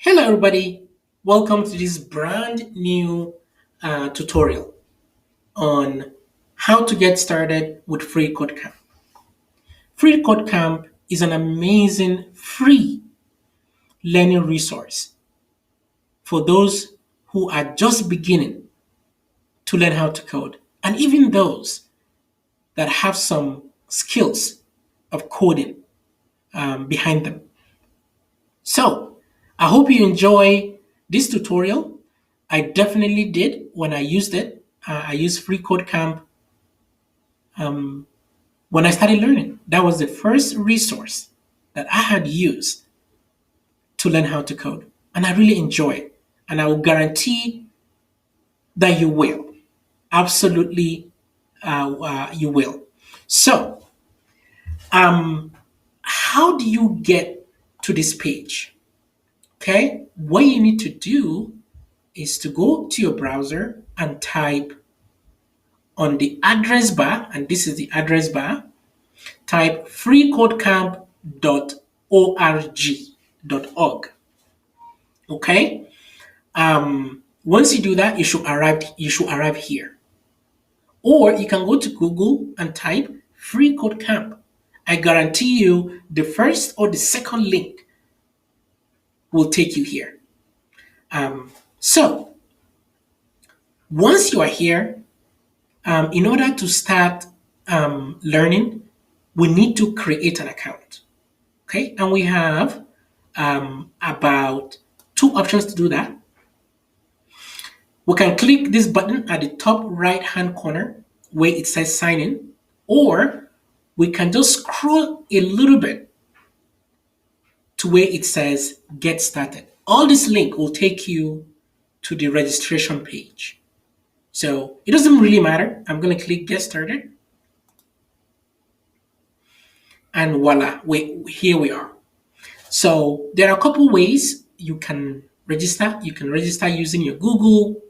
Hello everybody, welcome to this brand new tutorial on how to get started with Free Code Camp. Free Code Camp is an amazing free learning resource for those who are just beginning to learn how to code and even those that have some skills of coding behind them. So I hope you enjoy this tutorial. I definitely did when I used it. I used Free Code Camp when I started learning. That was the first resource that I had used to learn how to code. And I really enjoy it. And I will guarantee that you will. Absolutely, you will. So, how do you get to this page? Okay, what you need to do is to go to your browser and type on the address bar, and this is the address bar, type freecodecamp.org. Okay. Once you do that, you should arrive here. Or you can go to Google and type Free Code Camp. I guarantee you the first or the second link will take you here. So once you are here, in order to start learning, we need to create an account. Okay, and we have about two options to do that. We can click this button at the top right hand corner where it says sign in, or we can just scroll a little bit to where it says get started. All this link will take you to the registration page. So it doesn't really matter. I'm going to click get started. And voila, here we are. So there are a couple ways you can register. You can register using your Google,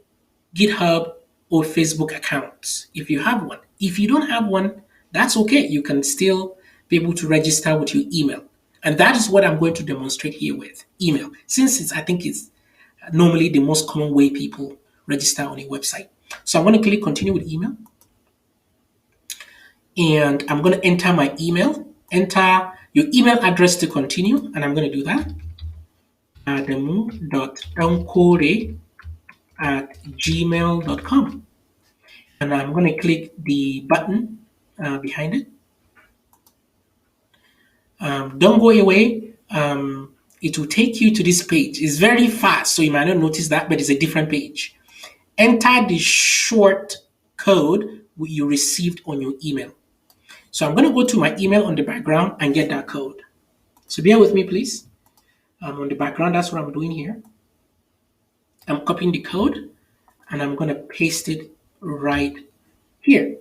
GitHub, or Facebook accounts if you have one. If you don't have one, that's okay. You can still be able to register with your email. And that is what I'm going to demonstrate here with email, since I think it's normally the most common way people register on a website. So I'm going to click continue with email. And I'm going to enter my email. Enter your email address to continue. And I'm going to do that. adamu.dankore@gmail.com. And I'm going to click the button behind it. Don't go away. It will take you to this page. It's very fast, so you might not notice that, but it's a different page. Enter the short code you received on your email. So I'm going to go to my email on the background and get that code. So bear with me, please. On the background, that's what I'm doing here. I'm copying the code and I'm going to paste it right here.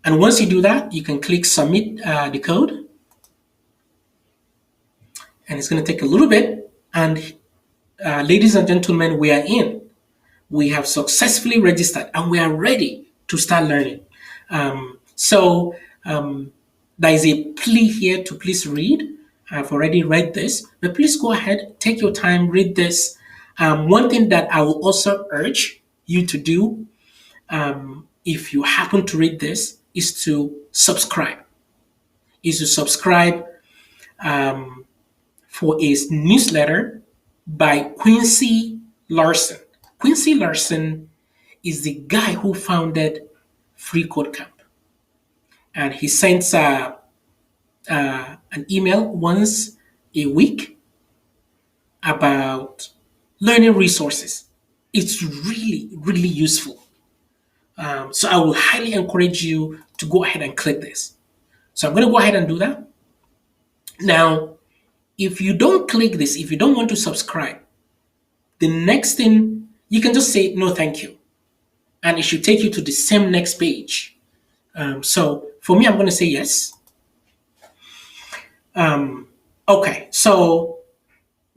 And once you do that, you can click submit the code. And it's going to take a little bit. And ladies and gentlemen, we are in. We have successfully registered and we are ready to start learning. So there is a plea here to please read. I've already read this, but please go ahead, take your time, read this. One thing that I will also urge you to do, if you happen to read this, is to subscribe. For a newsletter by Quincy Larson. Quincy Larson is the guy who founded Free Code Camp. And he sends an email once a week about learning resources. It's really, really useful. So I will highly encourage you to go ahead and click this. So I'm going to go ahead and do that. Now, if you don't click this, if you don't want to subscribe, the next thing, you can just say, no, thank you. And it should take you to the same next page. So for me, I'm going to say yes. Okay, so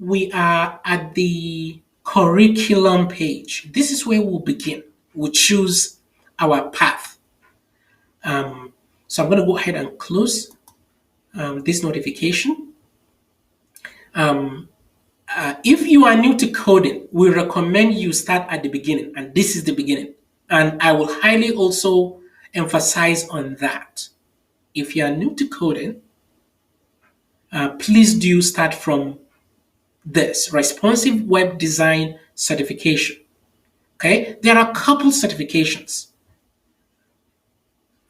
we are at the curriculum page. This is where we'll begin. We'll choose our path. So I'm going to go ahead and close this notification. Um, if you are new to coding, we recommend you start at the beginning, and this is the beginning. And I will highly also emphasize on that. If you are new to coding, please do start from this responsive web design certification. Okay, there are a couple certifications.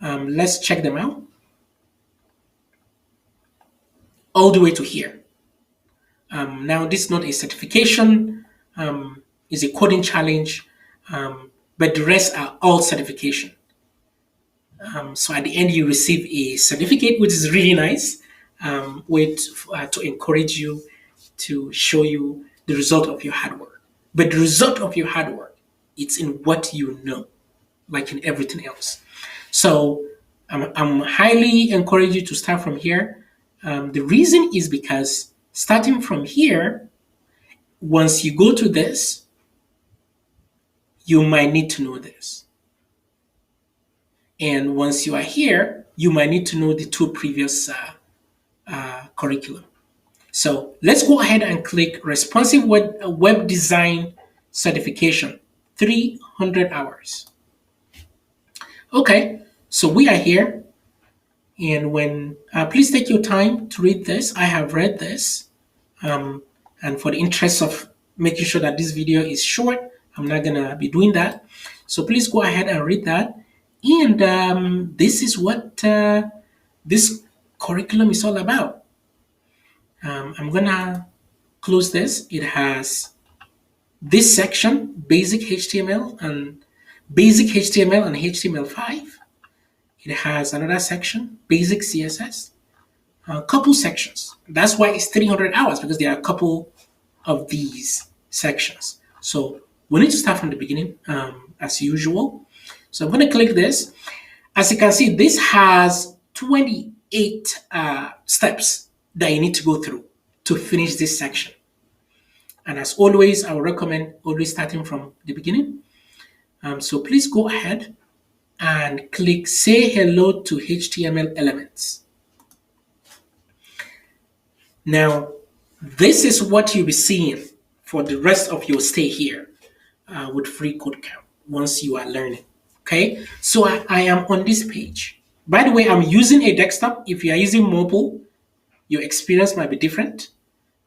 Let's check them out all the way to here. Now, this is not a certification, it's a coding challenge, but the rest are all certification. So at the end, you receive a certificate, which is really nice, with to encourage you, to show you the result of your hard work. But the result of your hard work, it's in what you know, like in everything else. So I'm highly encourage you to start from here. The reason is because starting from here, once you go to this, you might need to know this. And once you are here, you might need to know the two previous curriculum. So let's go ahead and click Responsive Web Design Certification, 300 hours. Okay, so we are here. And when please take your time to read this. I have read this. And for the interest of making sure that this video is short, I'm not going to be doing that. So please go ahead and read that. And this is what this curriculum is all about. I'm going to close this. It has this section, basic HTML and HTML5. It has another section, basic CSS, a couple sections. That's why it's 300 hours, because there are a couple of these sections. So we need to start from the beginning, as usual. So I'm going to click this. As you can see, this has 28 steps that you need to go through to finish this section. And as always, I would recommend always starting from the beginning. So please go ahead and click Say Hello to HTML Elements. Now, this is what you'll be seeing for the rest of your stay here with Free Code Camp once you are learning. Okay, so I am on this page. By the way, I'm using a desktop. If you are using mobile, your experience might be different.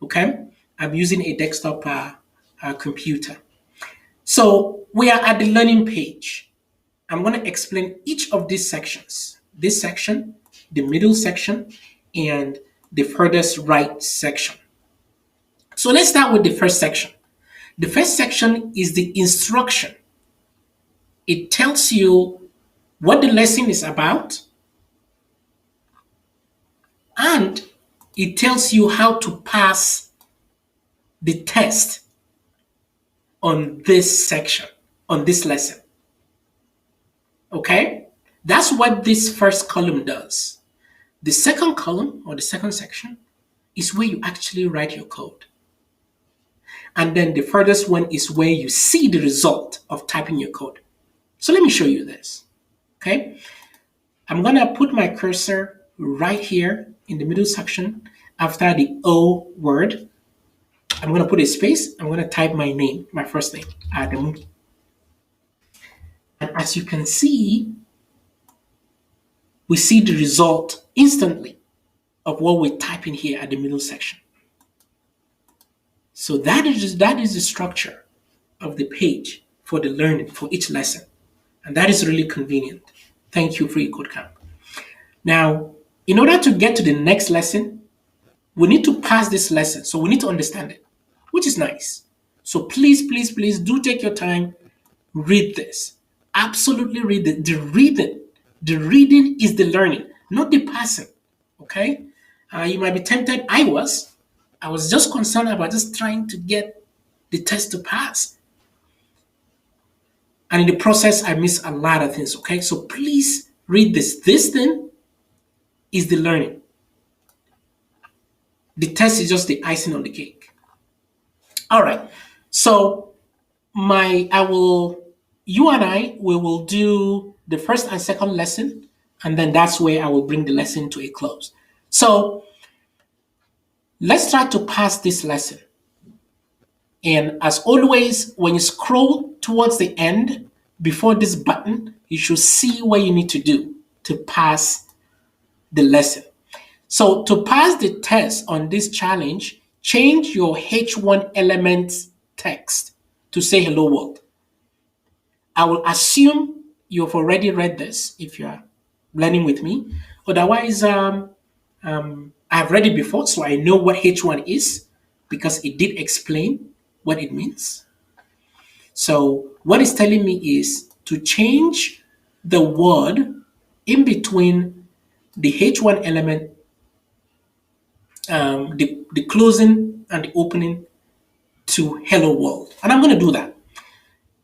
Okay, I'm using a desktop computer. So we are at the learning page. I'm going to explain each of these sections. This section, the middle section, and the furthest right section. So let's start with the first section. The first section is the instruction. It tells you what the lesson is about, and it tells you how to pass the test on this section, on this lesson. Okay? That's what this first column does. The second column, or the second section, is where you actually write your code. And then the furthest one is where you see the result of typing your code. So let me show you this. Okay? I'm going to put my cursor right here in the middle section after the O word. I'm going to put a space. I'm going to type my name, my first name, Adamu. And as you can see, we see the result instantly of what we're typing here at the middle section. So that is the structure of the page for the learning for each lesson. And that is really convenient. Thank you, Free Code Camp. Now, in order to get to the next lesson, we need to pass this lesson. So we need to understand it, which is nice. So please, please, please do take your time, read this. Absolutely read it. The reading is the learning, not the passing. Okay? You might be tempted. I was just concerned about just trying to get the test to pass. And in the process, I missed a lot of things. Okay? So please read this. This thing is the learning. The test is just the icing on the cake. All right. So you and I, we will do the first and second lesson, and then that's where I will bring the lesson to a close. So Let's try to pass this lesson. And as always, when you scroll towards the end, before this button, you should see what you need to do to pass the lesson. So to pass the test on this challenge, change your H1 elements text to say hello world. I will assume you've already read this if you're learning with me. Otherwise, I've read it before, so I know what H1 is because it did explain what it means. So what it's telling me is to change the word in between the H1 element, the closing and the opening to hello world. And I'm going to do that.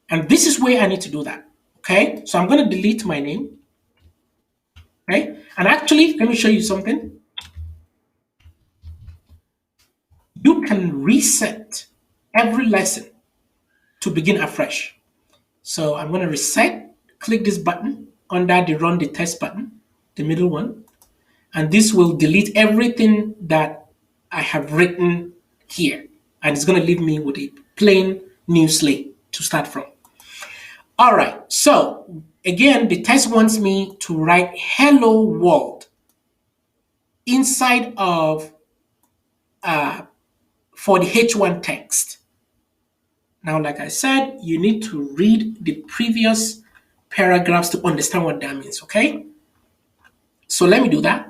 And this is where I need to do that. Okay. So I'm going to delete my name. Okay. And actually, let me show you something. You can reset every lesson to begin afresh. So I'm going to reset, click this button under the run the test button, the middle one. And this will delete everything that I have written here. And it's going to leave me with a plain new slate to start from. All right, so again, the test wants me to write hello world inside of for the H1 text. Now, like I said, you need to read the previous paragraphs to understand what that means, okay? So let me do that.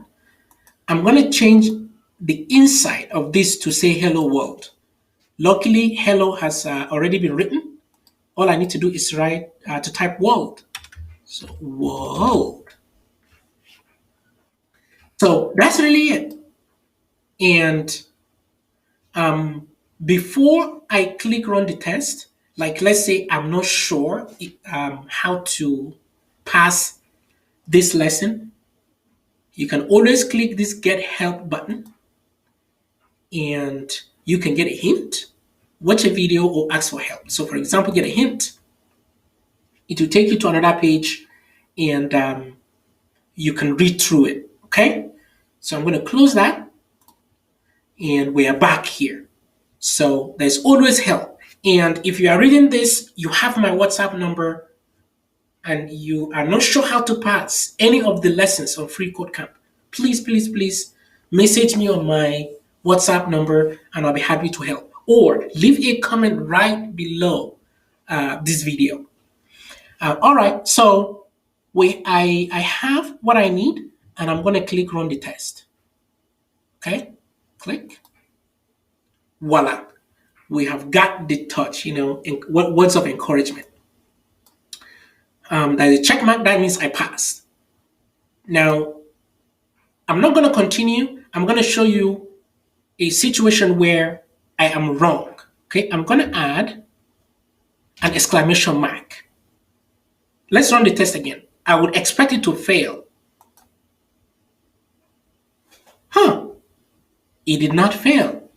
I'm going to change the inside of this to say hello world. Luckily, hello has already been written. All I need to do is write to type world. So world. So that's really it. And before I click run the test, like let's say I'm not sure how to pass this lesson, you can always click this get help button and you can get a hint, watch a video or ask for help. So for example, get a hint. It will take you to another page and you can read through it, okay? So I'm going to close that and we are back here. So there's always help. And if you are reading this, you have my WhatsApp number and you are not sure how to pass any of the lessons on Free Code Camp, please message me on my WhatsApp number and I'll be happy to help. Or leave a comment right below this video. All right, so I have what I need and I'm going to click run the test. Okay, click. Voila. We have got the touch, words of encouragement. There's a check mark, that means I passed. Now, I'm not going to continue. I'm going to show you a situation where I am wrong. Okay, I'm going to add an exclamation mark. Let's run the test again. I would expect it to fail. It did not fail.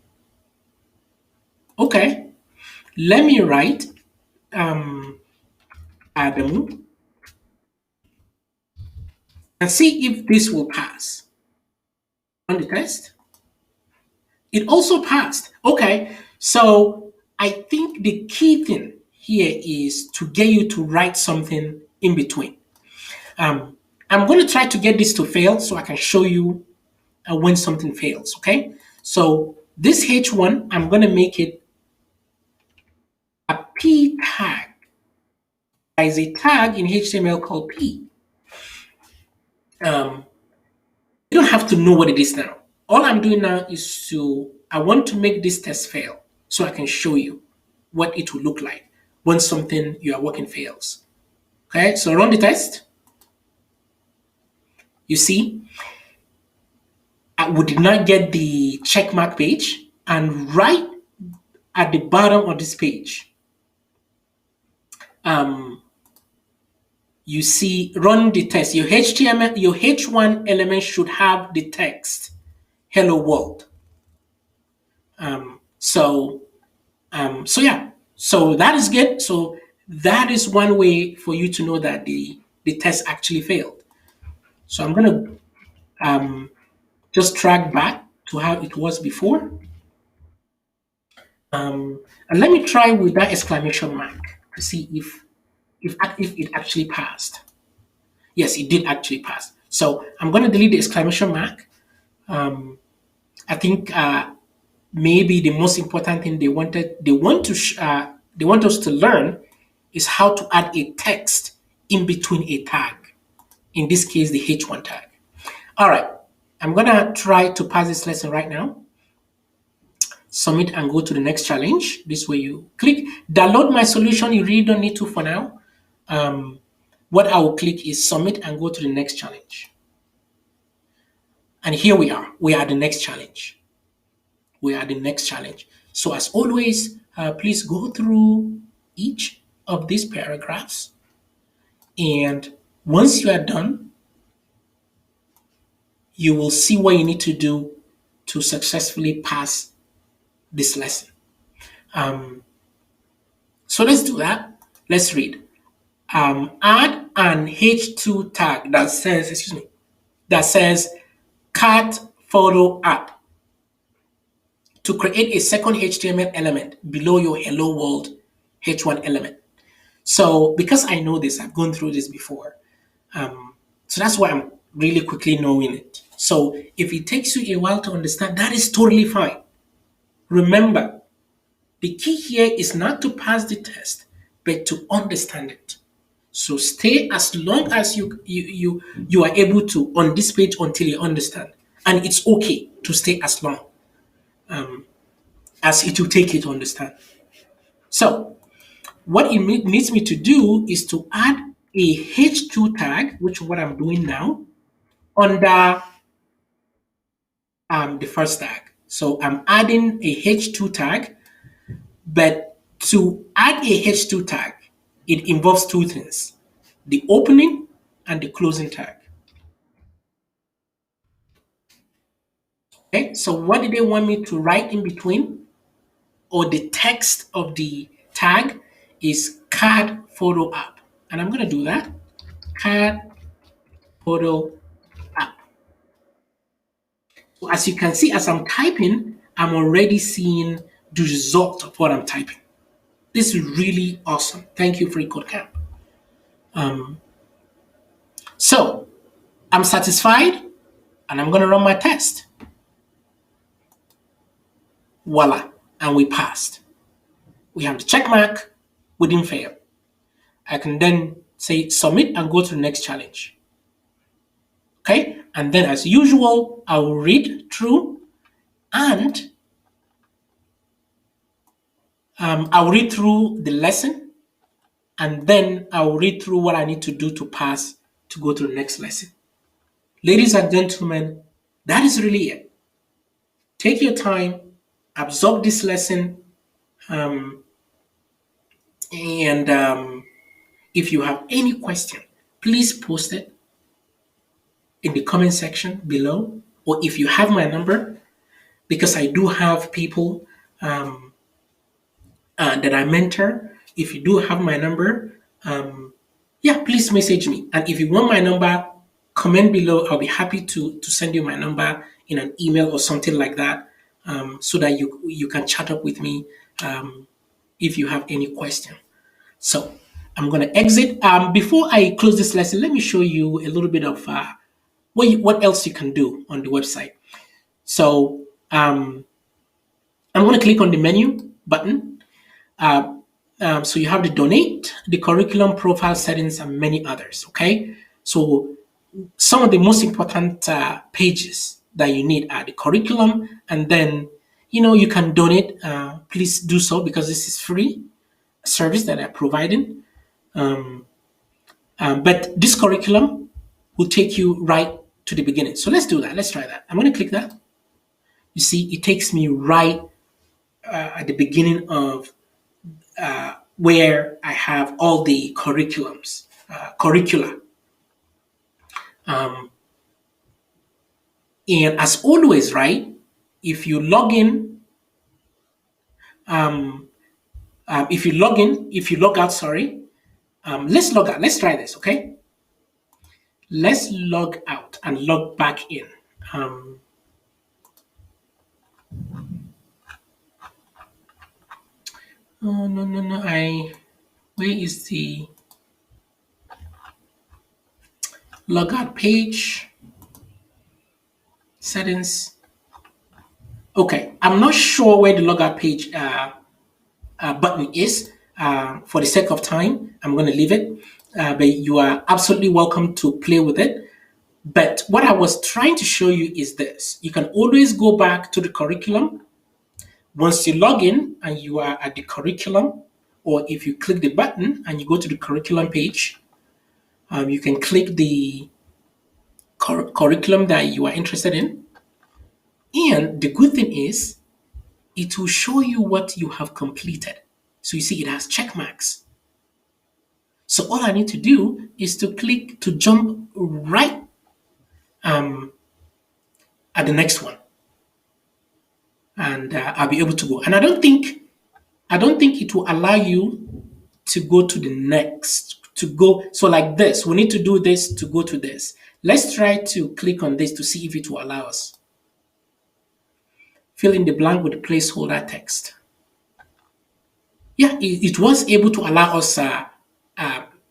Okay, let me write Adamu and see if this will pass. On the test, it also passed. Okay, so I think the key thing here is to get you to write something in between. I'm going to try to get this to fail so I can show you when something fails, okay? So this H1, I'm going to make it a P tag. There is a tag in HTML called P. You don't have to know what it is now. All I'm doing now is I want to make this test fail so I can show you what it will look like when something you are working fails. Okay, so run the test. You see, we did not get the checkmark page, and right at the bottom of this page, you see run the test. Your HTML, your H1 element should have the text hello world. So yeah, so that is good. So that is one way for you to know that the test actually failed. So I'm gonna just track back to how it was before. And let me try with that exclamation mark to see if it actually passed. Yes, it did actually pass. So I'm going to delete the exclamation mark. I think maybe the most important thing they want us to learn is how to add a text in between a tag. In this case, the H1 tag. All right, I'm gonna try to pass this lesson right now. Submit and go to the next challenge. This way you click download my solution. You really don't need to for now. What I will click is submit and go to the next challenge. And here we are. We are at the next challenge. We are at the next challenge. So as always, please go through each of these paragraphs. And once you are done, you will see what you need to do to successfully pass this lesson. So let's do that. Let's read. Add an H2 tag that says cat photo app to create a second HTML element below your hello world H1 element. So because I know this, I've gone through this before. So that's why I'm really quickly knowing it. So if it takes you a while to understand, that is totally fine. Remember, the key here is not to pass the test, but to understand it. So stay as long as you are able to on this page until you understand. And it's okay to stay as long as it will take you to understand. So what it needs me to do is to add a H2 tag, which is what I'm doing now, under the first tag. So I'm adding a H2 tag, but to add a H2 tag, it involves two things, the opening and the closing tag. Okay, so what did they want me to write in between? Or the text of the tag is card photo app. And I'm going to do that. Card photo app. So as you can see, as I'm typing, I'm already seeing the result of what I'm typing. This is really awesome. Thank you, FreeCodeCamp. So I'm satisfied and I'm going to run my test. Voila. And we passed. We have the check mark. We didn't fail. I can then say submit and go to the next challenge. Okay. And then as usual, I will read through and I'll read through the lesson and then I'll read through what I need to do to pass to go to the next lesson. Ladies and gentlemen, that is really it. Take your time, absorb this lesson, and if you have any question, please post it in the comment section below, or if you have my number, because I do have people that I mentor. If you do have my number, yeah, please message me. And if you want my number, comment below. I'll be happy to send you my number in an email or something like that, so that you can chat up with me if you have any question. So I'm going to exit. Before I close this lesson, let me show you a little bit of what else you can do on the website. So I'm going to click on the menu button. So you have the donate, the curriculum profile settings, and many others. Okay. So some of the most important pages that you need are the curriculum, and then you can donate. Please do so because this is free service that I'm providing. But this curriculum will take you right to the beginning. So let's do that. Let's try that. I'm going to click that. You see, it takes me right at the beginning of where I have all the curricula. And as always, right, if you log out, sorry, let's log out. Let's try this, okay? Let's log out and log back in. Oh, no, no, no. Where is the logout page? Settings. Okay, I'm not sure where the logout page button is. For the sake of time, I'm going to leave it. But you are absolutely welcome to play with it. But what I was trying to show you is this. You can always go back to the curriculum. Once you log in and you are at the curriculum, or if you click the button and you go to the curriculum page, you can click the curriculum that you are interested in. And the good thing is, it will show you what you have completed. So you see, it has check marks. So all I need to do is to click to jump right um, at the next one, and I'll be able to go. And I don't think it will allow you to go to the next to go. So like this, we need to do this to go to this. Let's try to click on this to see if it will allow us. Fill in the blank with the placeholder text. Yeah, it was able to allow us uh,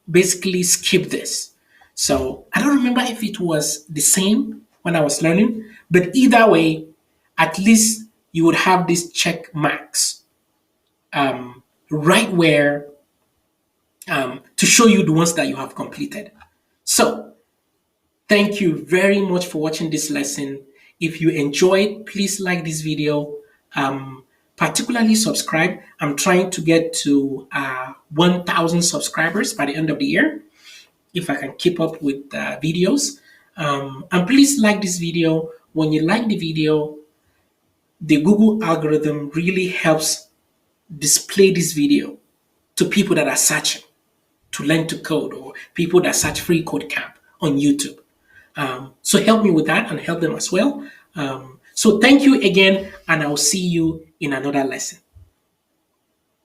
basically skip this. So I don't remember if it was the same when I was learning, but either way, at least you would have these check marks right where to show you the ones that you have completed. So thank you very much for watching this lesson. If you enjoyed, please like this video. Particularly subscribe. I'm trying to get to 1,000 subscribers by the end of the year, if I can keep up with videos. And please like this video. When you like the video, the Google algorithm really helps display this video to people that are searching to learn to code, or people that search free code camp on YouTube. So help me with that and help them as well. So thank you again, and I'll see you in another lesson.